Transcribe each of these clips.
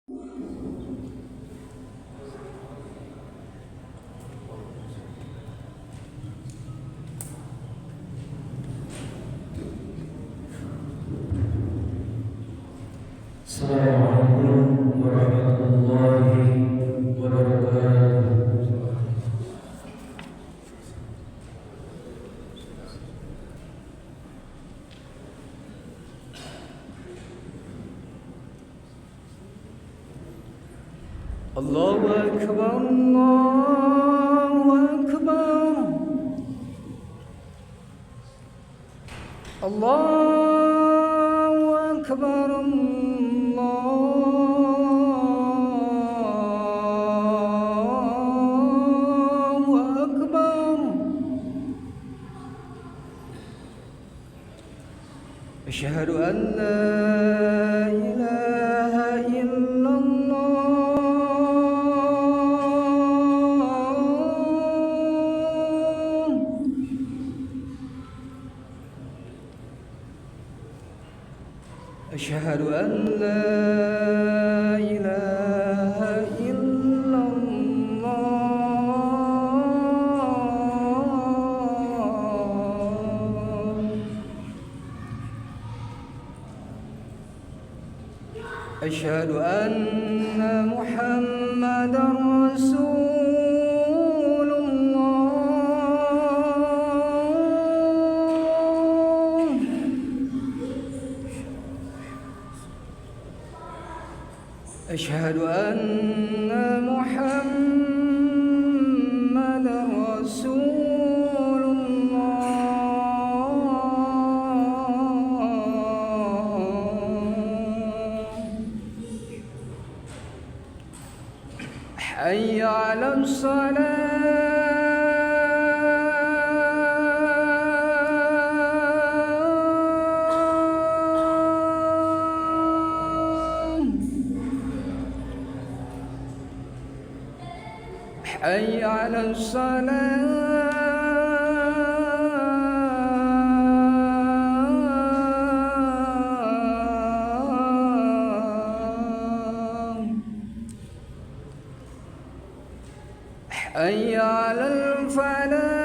Assalamualaikum warahmatullahi wabarakatuh. Allahu Akbar, Allahu Akbar, Allahu Akbar, Allahu Akbar. Asyhadu an la ilaha illallah. Asyhadu an la ilaha illallah. Asyhadu anna Muhammadar Rasulullah. Asyhadu anna Muhammadar Rasulullah. Hayya 'alas salah. Hayya 'alas salah. Hayya 'alal falah.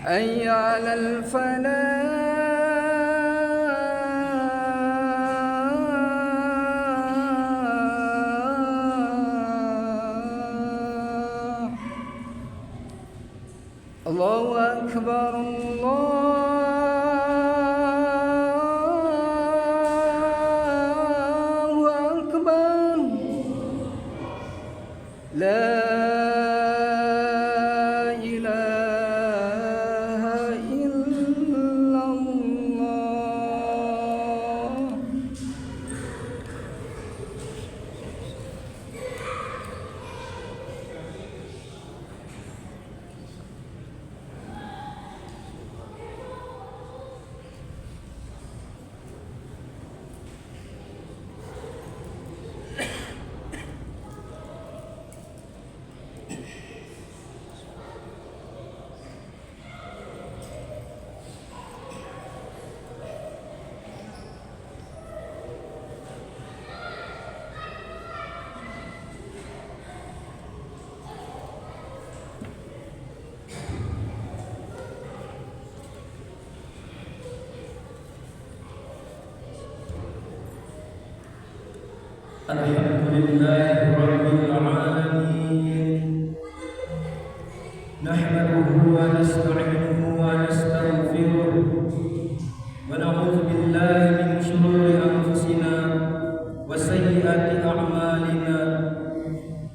Hayya 'alal falah. Allahu Akbar, Allahu Akbar. La ilaha illallah. Alhamdulillahi rabbil alamin. Nahmaduhu wa nasta'inuhu wa nastaghfiruh wa na'udzu billahi min shururi anfusina wa sayyiati a'malina.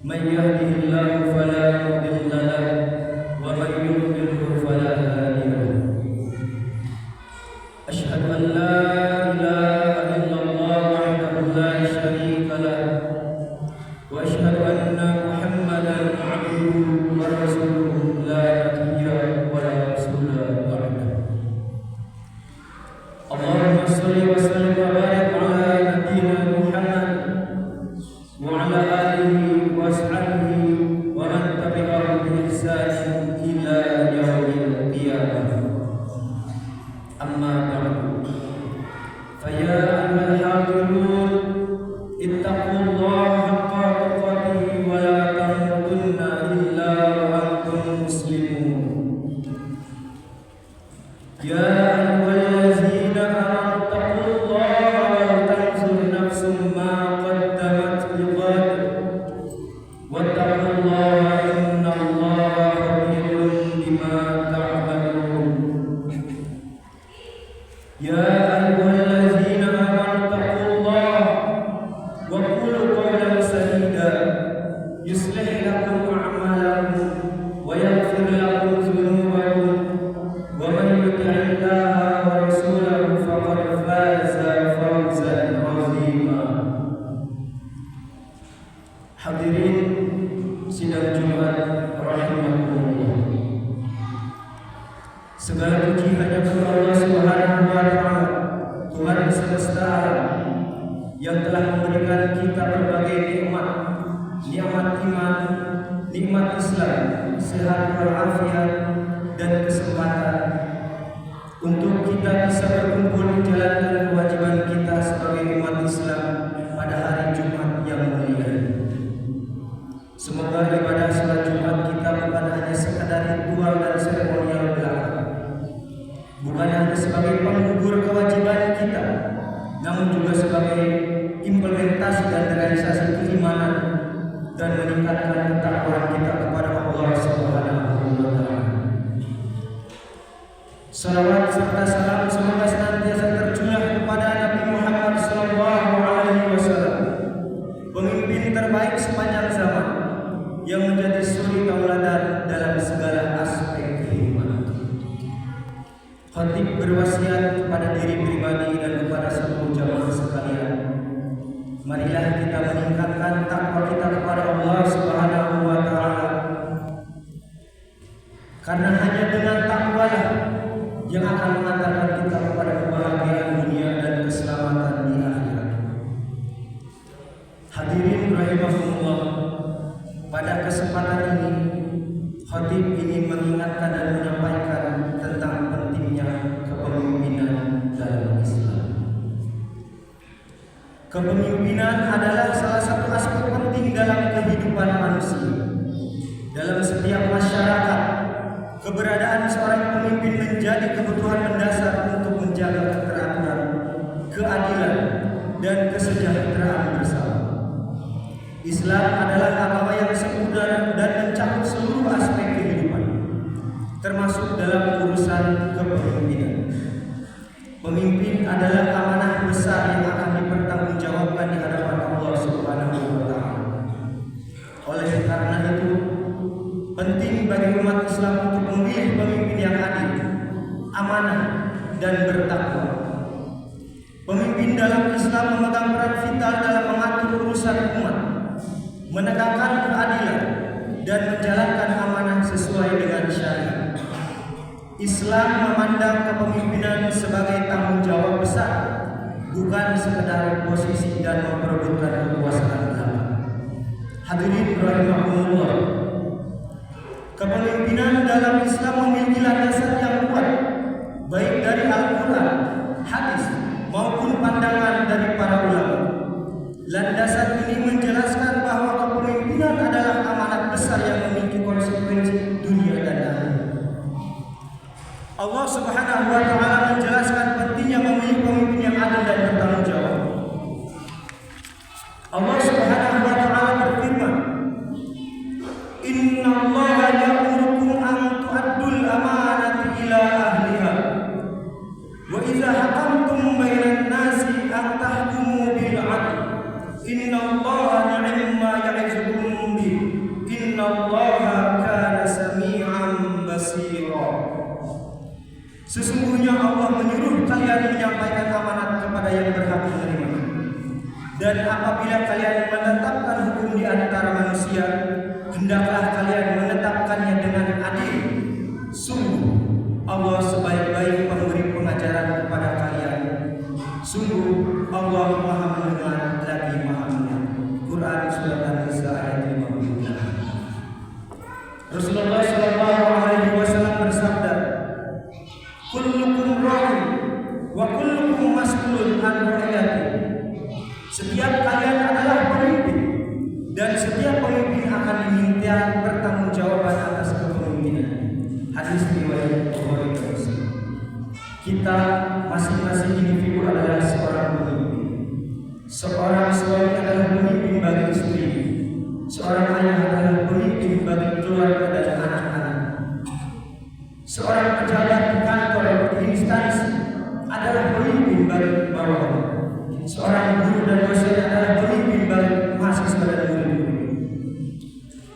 May yahdihillahu fala mudilla lahu wa may yudlilhu fala hadiya lahu. Asyhadu an la ilaha illallah wahdahu la syarika lahu wa asyhadu anna Muhammadan 'abduhu wa rasuluhu la nabiyya wa la rasula ba'dahu. Allahumma shalli wa sallim wa barik ala nabiyyina Muhammad wa ala alihi wa ashabihi wa man tabi'ahum tamutunna illa wa antum muslimun. Ya ayyuhallazina amanu taqullaha wal tanzur nafsum ma qaddamat lighad wattaqullaha innallaha khabirun bima ta'malun. Ya ayyuhallazina amanu taqullaha wa qulu qawlan sadida yuslih lakum a'malakum wa yaghfir lakum dhunubakum wa man yuti'illaha wa rasulahu faqad faza fawzan 'azima. Hadirin sidang Jumat rahimakumullah. Segala puji hanya bagi Allah Subhanahu wa taala, Tuhan semesta alam, yang telah memberikan kita berbagai nikmat iman, nikmat Islam, sehat walafiat dan kesempatan untuk kita bisa berkumpul menjalankan kewajiban kita sebagai umat Islam pada hari Jumat yang mulia. Semoga ibadah salat Jumat kita bukan hanya sekadar ritual dan seremonial belaka, bukan hanya sebagai penggugur kewajiban kita, namun juga sebagai implementasi dan realisasi keimanan dan meningkatkan ketakwaan kita kepada Allah Subhanahu wa taala. Salawat serta salam semoga senantiasa tercurah kepada Nabi Muhammad sallallahu alaihi wasallam, pemimpin terbaik sepanjang zaman yang menjadi suri tauladan dalam segala aspek kehidupan. Khatib berwasiat kepada diri pribadi dan kepada seluruh jamaah sekalian, marilah kita meningkatkan takwa kita kepada Allah Subhanahu wa taala, karena hanya dengan takwa yang akan mengantarkan kita kepada kebahagiaan dunia dan keselamatan di akhirat. Hadirin rahimakumullah, pada kesempatan ini khatib ingin mengingatkan dan menyampaikan tentang pentingnya kepemimpinan dalam Islam. Kepemimpinan adalah salah satu aspek penting dalam kehidupan manusia. Dalam setiap masyarakat, keberadaan seorang pemimpin menjadi kebutuhan mendasar untuk menjaga keteraturan, keadilan, dan kesejahteraan bersama. Islam adalah agama yang sempurna dan mencakup seluruh aspek kehidupan, termasuk dalam urusan kepemimpinan. Pemimpin adalah amanah besar yang akan dipertanggungjawabkan di hadapan Allah Subhanahu wa taala. Oleh karena itu, penting bagi umat Islam untuk memilih pemimpin yang adil, amanah, dan bertakwa. Pemimpin dalam Islam memegang peran vital dalam mengatur urusan umat, menegakkan keadilan, dan menjalankan amanah sesuai dengan syariat. Islam memandang kepemimpinan sebagai tanggung jawab besar, bukan sekedar posisi dan memperebutkan kekuasaan belaka. Hadirin rahimakumullah, kepemimpinan dalam Islam memiliki landasan yang kuat, baik dari Al-Quran, hadis, maupun pandangan dari para ulama. Landasan ini menjelaskan bahwa kepemimpinan adalah amanat besar yang memiliki konsekuensi dunia dan akhirat. Allah Subhanahu wa taala menjelaskan pentingnya memilih pemimpin yang adil dan bertanggung jawab. Allah Subhanahu wa taala berfirman, "Innallaha ya'murukum an tu'addul amanati ila ahliha wa idza hakamtum bainan nasi an tahkumu bil 'adl. Innallaha ni'ma ya'izukum bih. Innallaha kana sami'an basira." Sesungguhnya Allah menyuruh kalian menyampaikan amanat kepada yang berhak menerima. Dan apabila kalian menetapkan hukum di antara manusia, hendaklah kalian menetapkannya dengan adil. Sungguh Allah sebaik-baik pemberi pengajaran kepada kalian. Sungguh Allah Maha mendengar lagi Maha melihat. Quran surat An-Nisa ayat 50. Rasulullah sallallahu alaihi wasallam bersabda, "Kullukum ra'in wa kullukum mas'ulun an ra'iyati." Setiap kalian adalah pemimpin dan setiap pemimpin akan kita masing-masing individu adalah seorang pemimpin. Seorang suami adalah pemimpin bagi istri, seorang ayah adalah pemimpin bagi keluarga dan anak-anak. Seorang pejabat di kantor di instansi adalah pemimpin bagi bawahan. Seorang guru dan dosen adalah pemimpin bagi mahasiswa dan murid-murid.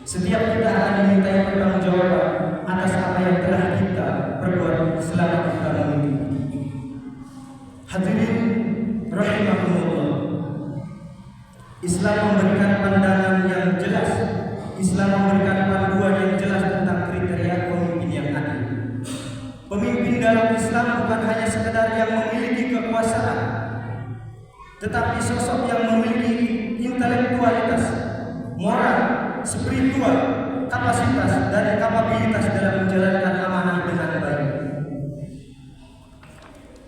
Setiap kita akan dimintai pertanggungjawaban atas apa yang telah kita perbuat selama kita memimpin. Hadirin rahimakumullah. Islam memberikan pandangan yang jelas. Islam memberikan panduan yang jelas tentang kriteria pemimpin yang adil. Pemimpin dalam Islam bukan hanya sekedar yang memiliki kekuasaan, tetapi sosok yang memiliki intelektualitas, moral, spiritual, kapasitas dan kapabilitas dalam menjalankan amanah dengan baik.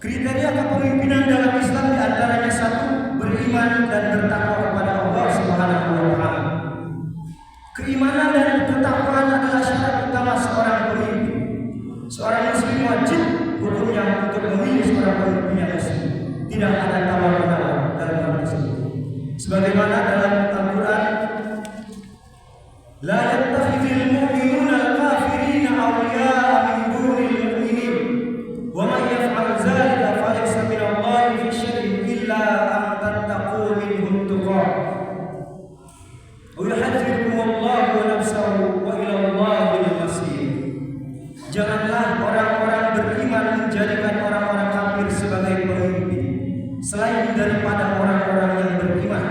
Kriteria kepemimpinan dalam Islam diantaranya satu, beriman dan bertakwa kepada Allah Subhanahu wa Ta'ala. Keimanan dan ketakwaan adalah syarat utama seorang pemimpin. Seorang muslim wajib hukumnya untuk memilih seorang pemimpin yang muslim. Tidak ada tawar-menawar dalam hal tersebut. Sebagaimana dalam Al-Quran, la yattakhidhul mu'minuna al-kafirina awliya'a min dunil mu'minin wa man yaf'al dzalika falaysa minallahi fi syai'in illa an tattaqu minhum tuqah wa yuhadzirkumullahu nafsahu wa ila Allahil masir. Janganlah orang-orang beriman menjadikan orang-orang kafir sebagai pemimpin selain daripada orang-orang yang beriman.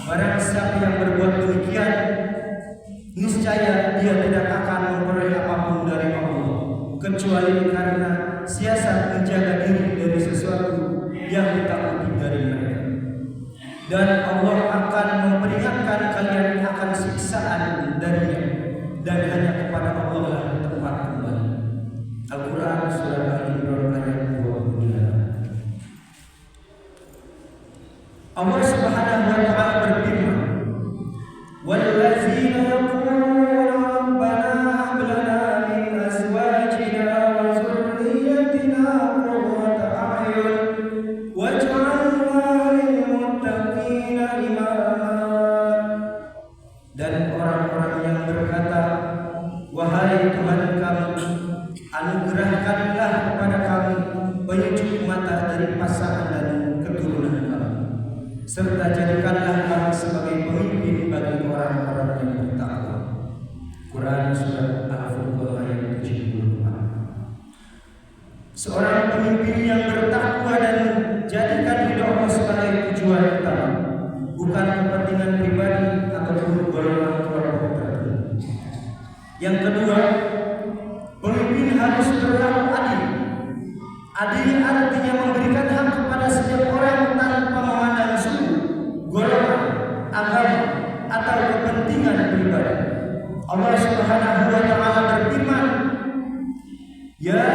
Barang siapa yang berbuat demikian, niscaya dia tidak akan memperoleh apapun dari Allah kecuali karena siasat menjaga diri dari sesuatu yang ditakuti dari mereka. Dan Allah akan memperingatkan kalian akan siksaan darinya, dan hanya kepada Allah lah tempat kembali. Al-Quran surah Al-Imran ayat 29. Allah Subhanahu wa Ta'ala berfirman, "Wallazina yaquluna rabbana hab lana min azwajina wa dhurriyyatina qurrata a'yun waj'alna lil muttaqina imama." Dan orang-orang yang berkata, "Wahai Tuhan kami, anugerahkanlah kepada kami penyucuk mata dari pasangan dan keturunan kami, serta jadikanlah kami sebagai pemimpin bagi orang-orang yang bertakwa." Quran surat Al-Furqan ayat 74. Seorang pemimpin yang bertakwa dan jadikan ridha Allah sebagai tujuan utama, bukan kepentingan pribadi ataupun golongan kelompok tertentu. Yang kedua, pemimpin harus berlaku adil. Adil artinya memberikan hak kepada setiap orang tanpa memandang suku, golongan, agama, atau kepentingan pribadi. Allah Subhanahu wa Ta'ala berfirman, "Ya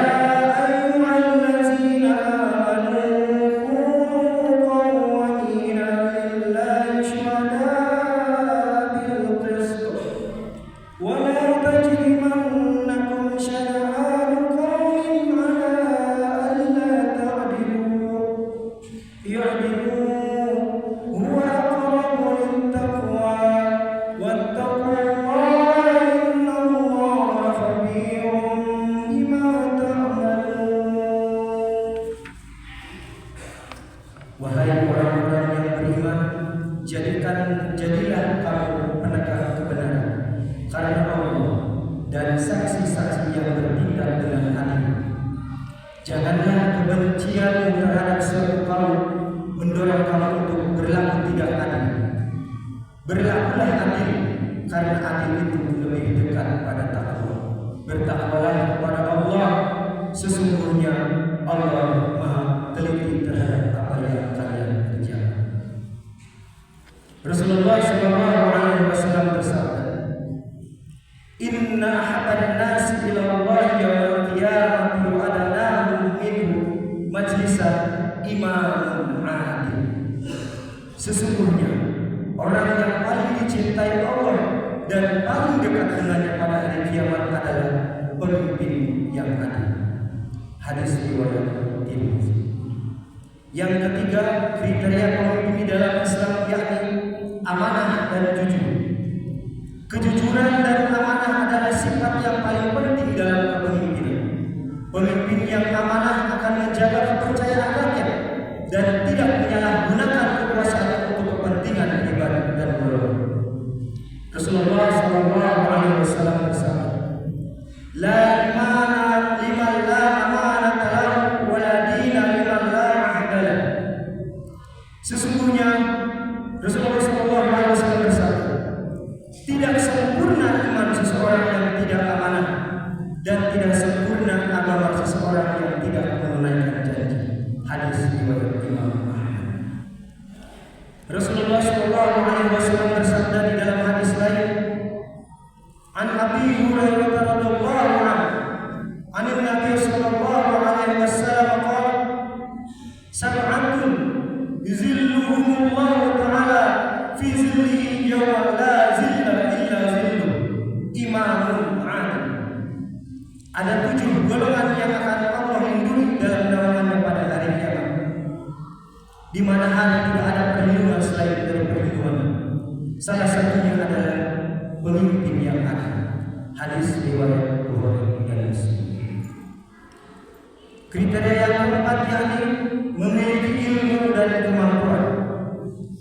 ayyuhallazina amanu kunu qawwamina lillahi syuhada'a bil qist wa la tajrimannakum syana'anu qawmin 'ala alla ta'dilu i'dilu huwa aqrabu lit-taqwa wattaqullaha innallaha khabirun bima ta'malun." Wahai orang-orang yang beriman, jadilah kamu penegak kebenaran karena Allah dan saksi-saksi yang bertindak dengan adil. Janganlah kebencian terhadap suatu kaum mendorong kamu untuk berlaku tidak adil. Berlakulah adil, karena adil itu lebih dekat pada takwa. Bertakwalah kepada Allah, sesungguhnya Allah Maha teliti terhadap apa yang kalian kerjakan. Rasulullah SAW bersabda, "Inna ahabban nasi ila Allah yawmal qiyamati wa adnahum minhu majlisan imamun adil." Sesungguhnya orang yang paling dicintai Allah dan paling dekat dengannya pada hari kiamat adalah pemimpin yang adil. Hadis riwayat pemimpin. Yang ketiga, kriteria pemimpin di dalam Islam yakni amanah dan jujur. Kejujuran dan amanah adalah sifat yang paling penting dalam kepemimpinan. Pemimpin yang amanah akan menjaga kepercayaan rakyat dan tidak menyalahgunakan kekuasaan untuk kepentingan pribadi dan golongan. Rasulullah SAW bersabda, "La imana liman la amanata lahu wa la dina liman la ahda lahu." Sesungguhnya Rasulullah SAW bersabda, tidak sempurna iman seseorang yang tidak amanah dan tidak sempurna agama seseorang yang tidak menunaikan janji. Hadis riwayat Imam Ahmad. Rasulullah SAW bersabda di dalam hadis lain, "An Abi Hurairah radhiyallahu anhu, an Nabi sallallahu alaihi wasallam qala, sab'atun yuzilluhumullahu ta'ala fi zillihi yawma la zilla illa zilluh, imamun 'adil." Ada 7 golongan yang akan Allah lindungi dalam naungannya pada hari kiamat, di mana hari tidak ada perlindungan selain dari perlindungan. Salah satunya adalah pemimpin yang adil. Hadis riwayat Bukhari dan Muslim. Kriteria yang keempat yakni memiliki ilmu dan kemampuan.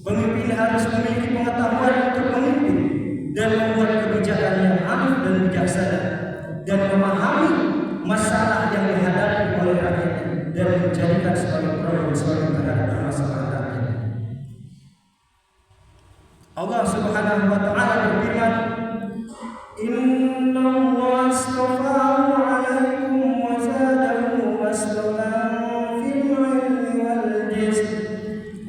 Pemimpin harus memiliki pengetahuan untuk memimpin dan membuat kebijakan yang arif dan bijaksana, dan memahami masalah yang dihadapi oleh rakyat dan menjadikan sebagai problem terhadap permasalahan rakyat. Allah Subhanahu wa taala berfirman, "Inna Allah astafahu 'alaikum wa zadahu bastatan fil 'ilmi wal jism,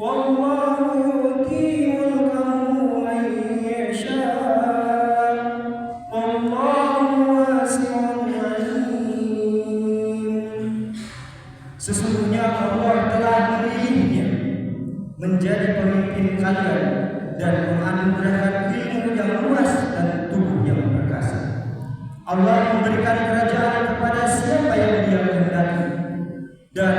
wallahu yu'ti mulkahu man yasha, wallahu wasi'un 'alim." Sesungguhnya Allah telah memilihnya menjadi pemimpin kalian dan menganugerahkan ilmu yang luas dan tubuh yang perkasa. Allah memberikan kerajaan kepada siapa yang Dia kehendaki, dan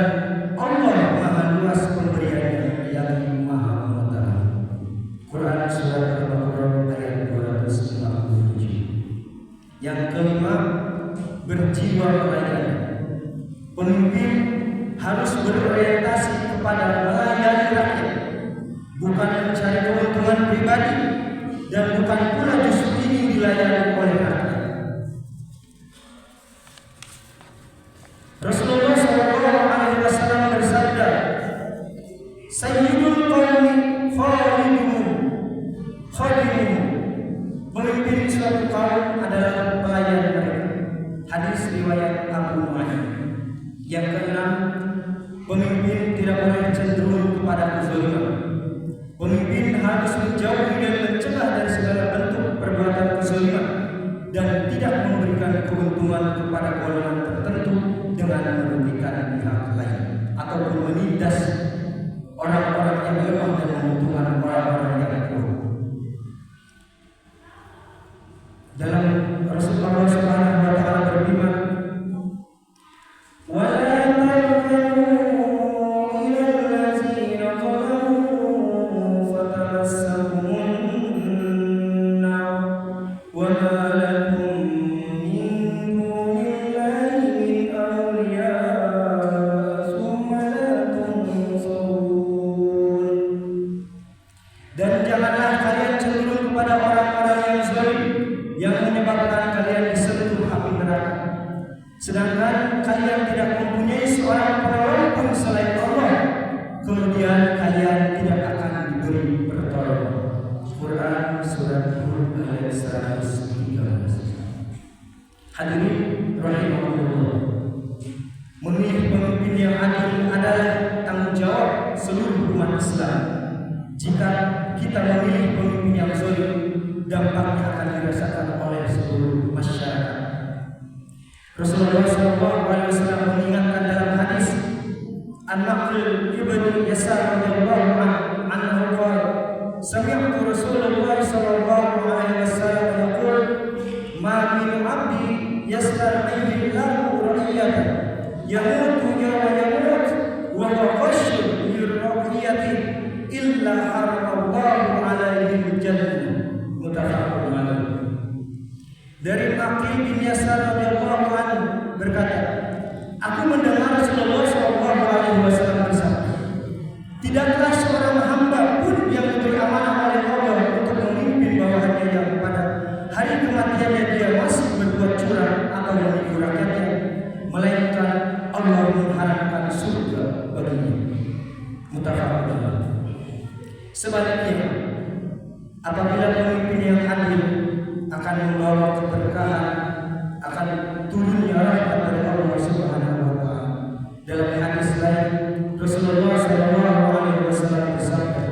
Allah Maha luas pemberiannya yang Maha mengetahui. Quran surat Al-Baqarah ayat 257. Yang kelima, berjiwa melayani. Pemimpin harus berorientasi kepada melayani rakyat, bukan mencari keuntungan pribadi, dan bukan pula justru ingin dilayani oleh rakyat. Rasulullah SAW bersabda, "Sayyidul qawmi khadimuhum." Pemimpin suatu kaum adalah pelayan mereka. Hadis riwayat Abu Nu'aim. Yang keenam, pemimpin tidak boleh cenderung kepada kezaliman. Pemimpin harus menjauhi dan mencegah dari segala bentuk perbuatan kezaliman dan tidak memberikan keuntungan kepada golongan tertentu dengan merugikan pihak lain ataupun menindas orang-orang yang lemah dan menguntungkan orang-orang yang kuat. Dalam Rasulullah SAW berfirman, dan janganlah kalian cenderung kepada orang-orang yang zalim yang menyebabkan kalian disentuh api neraka, sedangkan kalian tidak mempunyai seorang penolong pun selain Allah, kemudian kalian tidak akan diberi pertolongan. Quran surat Hud ayat 113. Hadirin rahimahullah, memilih pemimpin yang adil adalah tanggung jawab seluruh umat Islam. Jika kita memilih pemimpin yang zalim, dampaknya akan dirasakan oleh seluruh masyarakat. Rasulullah SAW mengingatkan dalam hadis An-Naql ibn Yasar radhiyallahu anhu qala, sami'tu Rasulullah sallallahu alaihi wasallam yaqul, ma min 'abdi yastar'ihi lahu ra'iyatan yamutu wa yamut wa huwa qashun lirraqiyati illa haramallahu alaihi jannah. Muttafaqun alaih. Dari Aqil bin Yasar radhiyallahu anhu berkata, aku mendengar Rasulullah sallallahu alaihi wasallam bersabda, tidaklah seorang hamba pun yang diberi amanah oleh Allah untuk memimpin bawahannya yang pada hari kematiannya dia masih berbuat curang atau menipu rakyatnya, melainkan Allah mengharapkan surga baginya. Muttafaqun alaih. Sebaliknya, apabila pemimpin yang adil akan membawa keberkahan, akan turunnya rahmat dari Allah Subhanahu wa taala. Dalam hadis lain Rasulullah sallallahu alaihi wasallam bersabda,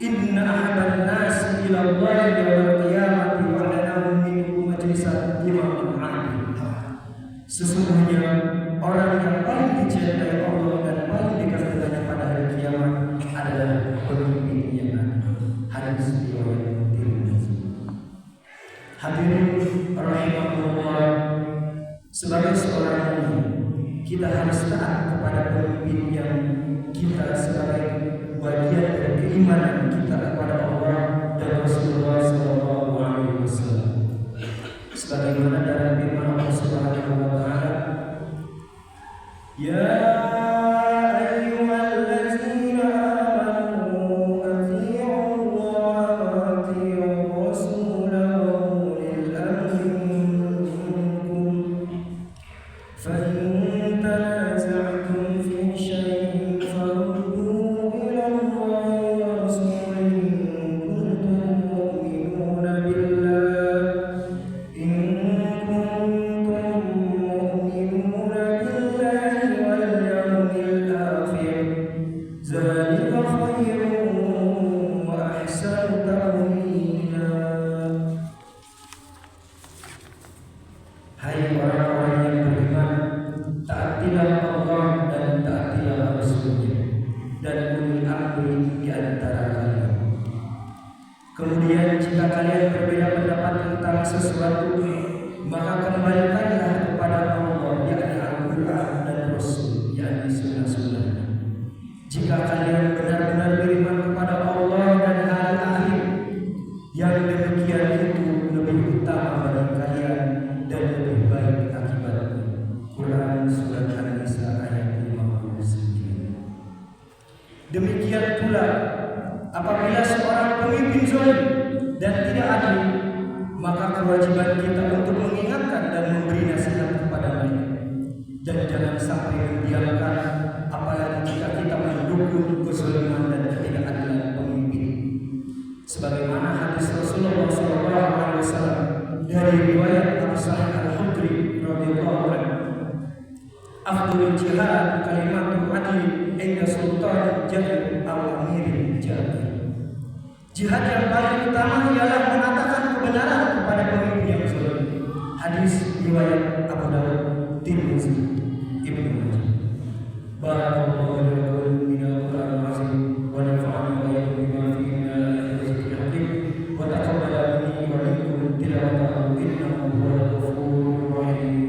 "Inna ahabban nasi ila Allah yaumil qiyamati wa lanahum minhu majlisan imamun 'adil." Sesungguhnya orang yang paling dicintai Allah dan paling dikasihi pada hari kiamat adalah pemimpin yang adil. Hadis riwayat Tirmidzi. Hadirin rahimahullah, sebagai seorang mukmin kita harus taat kepada pemimpin yang kita sebagai bagian dari keimanan kita kepada Allah dan Rasulullah sallallahu alaihi wasallam. Sebagaimana dalam firman Allah Subhanahu wa taala, ya kemudian jika kalian berbeda pendapat tentang sesuatu, maka kembalikanlah kepada Allah, yakni Al-Quran dan Rasul, yakni sunnah-sunnahnya. Jika kalian benar-benar beriman kepada Allah dan hari akhir, yang demikian itu lebih utama bagi kalian dan lebih baik akibatnya. Quran surat An-Nisa ayat 59. Demikian pula apabila seorang pemimpin zalim dan tidak adil, maka kewajiban kita untuk mengingatkan dan memberi nasihat kepada mereka, dan jangan sampai membiarkan, apalagi jika kita mendukung kezaliman dan ketidakadilan pemimpin. Sebagaimana hadis Rasulullah SAW dari riwayat Abu Sa'id Al-Khudri radhiyallahu anhu, afdhalul jihad kalimatul adli inda sultan jahil aw amirin jahil. Jihad yang paling utama ialah mengatakan kebenaran kepada pemimpin yang zalim. Hadis riwayat Abu Dawud, Tirmidzi, Ibnu Majah. Barakallahu lakum minal Qur'anil azim wa nafa'ani wa iyyakum bima fihi min al-ayati hakim wa taqabbala minni wa minkum tilawatahu innahu huwal ghafurur rahim.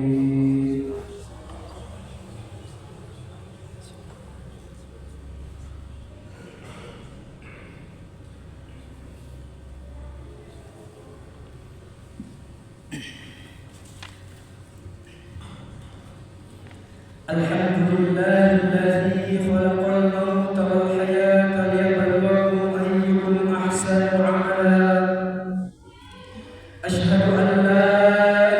Alhamdulillahilladzi khalaqal mauta wal hayata liyabluwakum ayyukum ahsanu amala. Asyhadu an la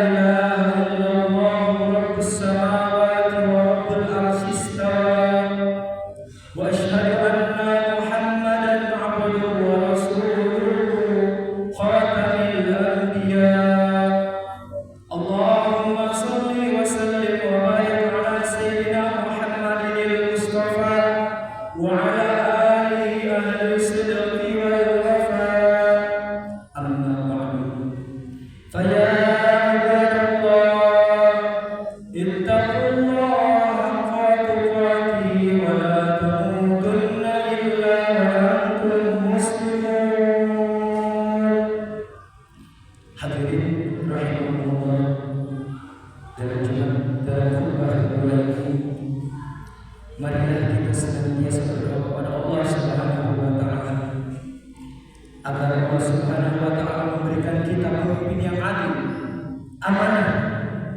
ilaha illallah rabbus samawati wa rabbul arsy istawa wa asyhadu anna Muhammadan abduhu wa rasuluhu khatamil anbiya. Allahumma shalli wa sallim wa barik ala sayyidina Muhammadin al-Mustafa wa ala alihi ahli sidqi wal wafa. Amma ba'du. Fa ya ibadallah, ittaqullaha haqqa tuqatih wa la tamutunna illa wa antum muslimun. Hadirin rahimahullah, dalam khutbah kedua amanah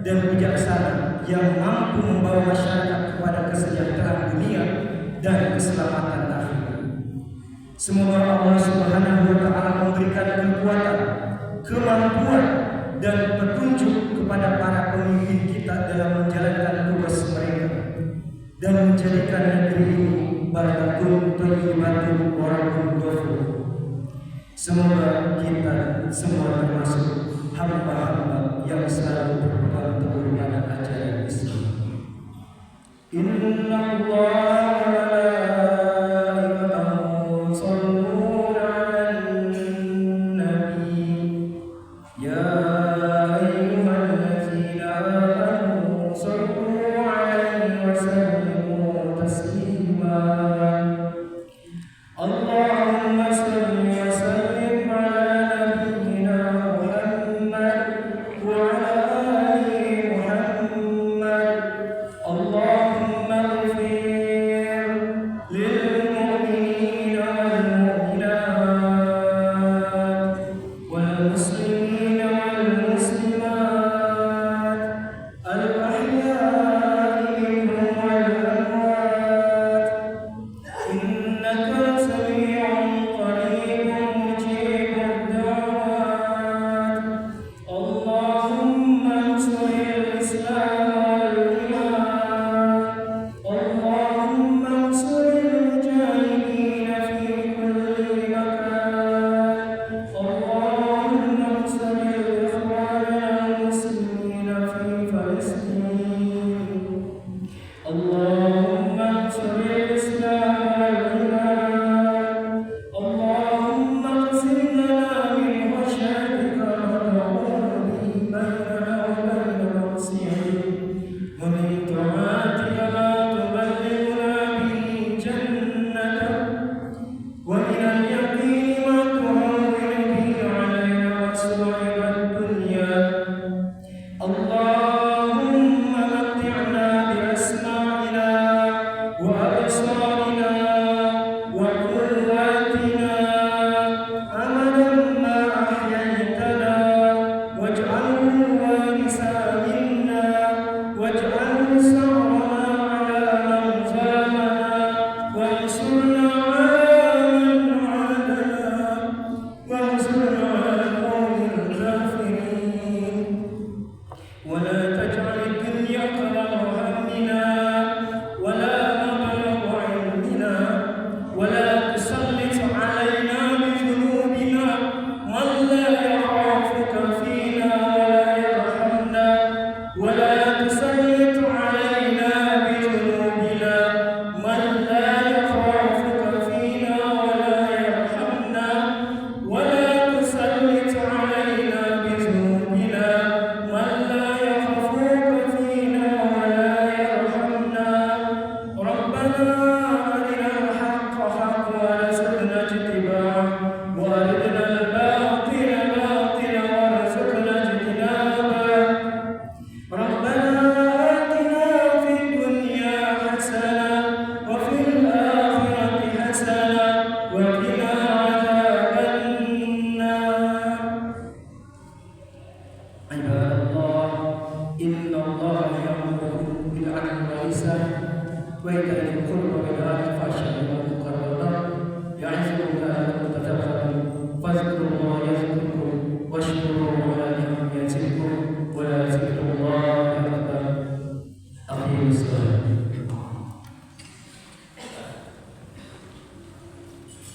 dan bijaksana yang mampu membawa masyarakat kepada kesejahteraan dunia dan keselamatan akhirat. Semoga Allah Subhanahu wa taala memberikan kekuatan, kemampuan dan petunjuk kepada para pemimpin kita dalam menjalankan tugas mereka dan menjadikan negeri ini baldatun thayyibatun wa rabbun ghafur. Semoga kita semua termasuk hamba-hamba yang selalu berpegang teguh pada ajaran Islam. Inna Allah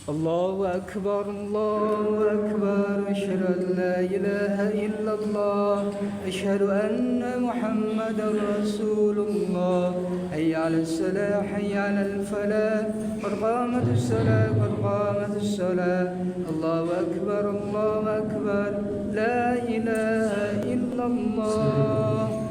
الله أكبر الله أكبر أشهد أن لا إله إلا الله أشهد أن محمدا رسول الله حي على الصلاة حي على الفلاح قد قامت الصلاة قد قامت الصلاة الله أكبر لا إله إلا الله